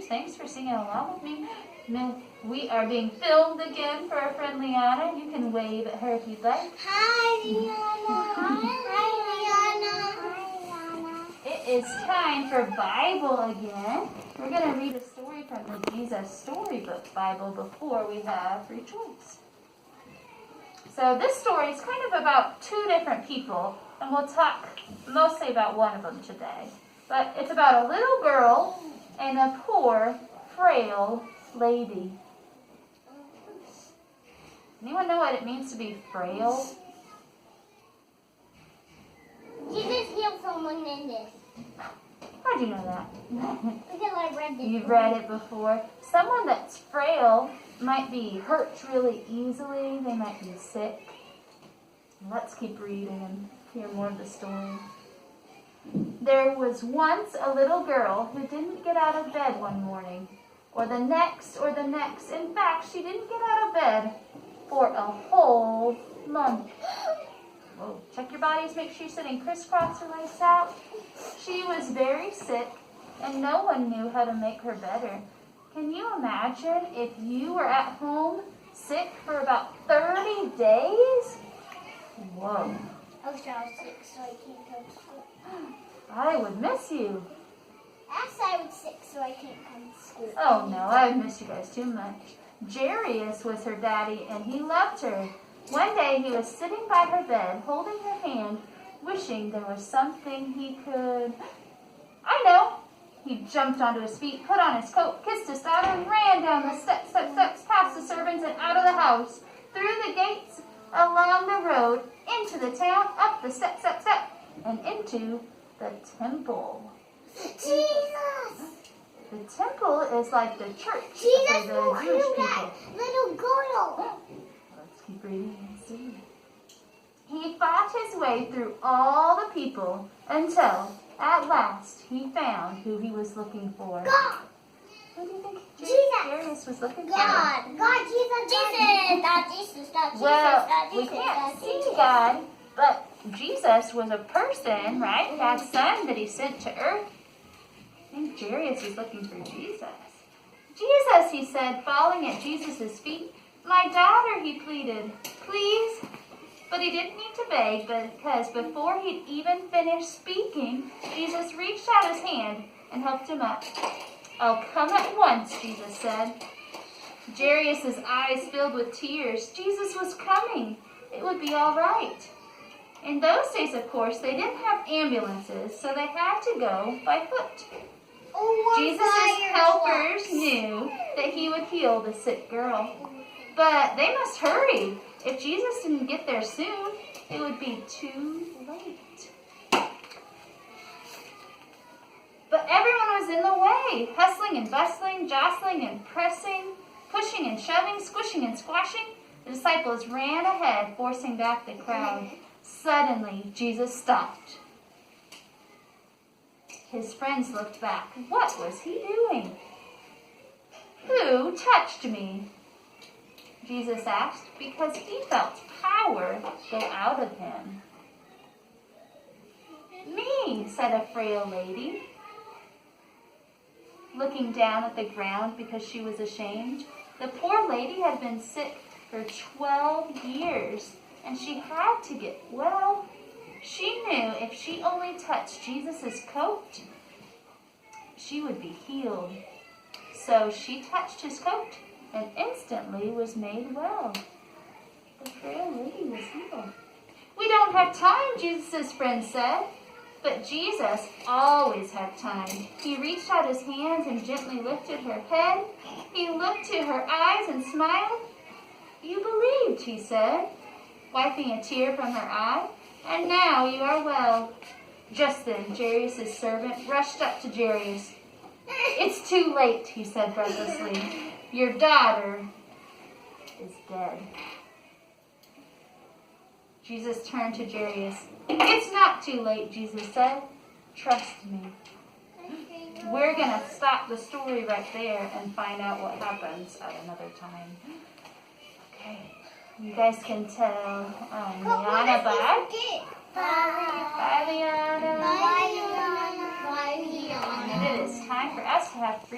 Thanks for singing along with me. Now, we are being filmed again for our friend Liana. You can wave at her if you'd like. Hi, Liana. Hi, Liana. Hi, Liana. It is time for Bible again. We're going to read a story from the Jesus Storybook Bible before we have Rejoice. So this story is kind of about two different people, and we'll talk mostly about one of them today. But it's about a little girl and a poor, frail lady. Anyone know what it means to be frail? Jesus healed someone in this. How'd you know that? Because I read it. You've read it before. Someone that's frail might be hurt really easily. They might be sick. Let's keep reading and hear more of the story. There was once a little girl who didn't get out of bed one morning, or the next, or the next. In fact, she didn't get out of bed for a whole month. Whoa, check your bodies, make sure you're sitting crisscross or laced out. She was very sick, and no one knew how to make her better. Can you imagine if you were at home sick for about 30 days? Whoa. I was sick, so I can't come to school. I would miss you. Actually, I was sick, so I can't come to school. Oh no, I would miss you guys too much. Jairus was her daddy, and he loved her. One day he was sitting by her bed, holding her hand, wishing there was something he could... I know! He jumped onto his feet, put on his coat, kissed his daughter, and ran down the steps, past the servants and out of the house, through the gates, along the road, into the town, up the steps, and into the temple. Jesus! The temple is like the church Jesus for will the heal Jewish that people. little girl. Let's keep reading and see. He fought his way through all the people until, at last, he found who he was looking for. God! Who do you think Jesus. Jairus was looking for? God! God, Jesus! Jesus! Not Jesus! Not Jesus! Well, not we Jesus! can't not see Jesus. God, but Jesus was a person, right? God's son that he sent to earth. I think Jairus was looking for Jesus. Jesus, he said, falling at Jesus' feet. My daughter, he pleaded, please. But he didn't need to beg, because before he'd even finished speaking, Jesus reached out his hand and helped him up. I'll come at once, Jesus said. Jairus' eyes filled with tears. Jesus was coming. It would be all right. In those days, of course, they didn't have ambulances, so they had to go by foot. Jesus' helpers knew that he would heal the sick girl. But they must hurry. If Jesus didn't get there soon, it would be too late. But everyone was in the way, hustling and bustling, jostling and pressing, pushing and shoving, squishing and squashing. The disciples ran ahead, forcing back the crowd. Suddenly, Jesus stopped. His friends looked back. What was he doing? Who touched me? Jesus asked, because he felt power go out of him. Me, said a frail lady, looking down at the ground because she was ashamed. The poor lady had been sick for 12 years, and she had to get well. She knew if she only touched Jesus' coat, she would be healed. So she touched his coat and instantly was made well. The frail lady was healed. We don't have time, Jesus' friend said. But Jesus always had time. He reached out his hands and gently lifted her head. He looked to her eyes and smiled. You believed, he said, wiping a tear from her eye. And now you are well. Just then, Jairus' servant rushed up to Jairus. It's too late, he said breathlessly. Your daughter is dead. Jesus turned to Jairus. It's not too late, Jesus said. Trust me. We're going to stop the story right there and find out what happens at another time. Okay. You guys can tell Liana bye. Bye, Liana. Bye, Liana. Bye, Liana. And it is time for us to have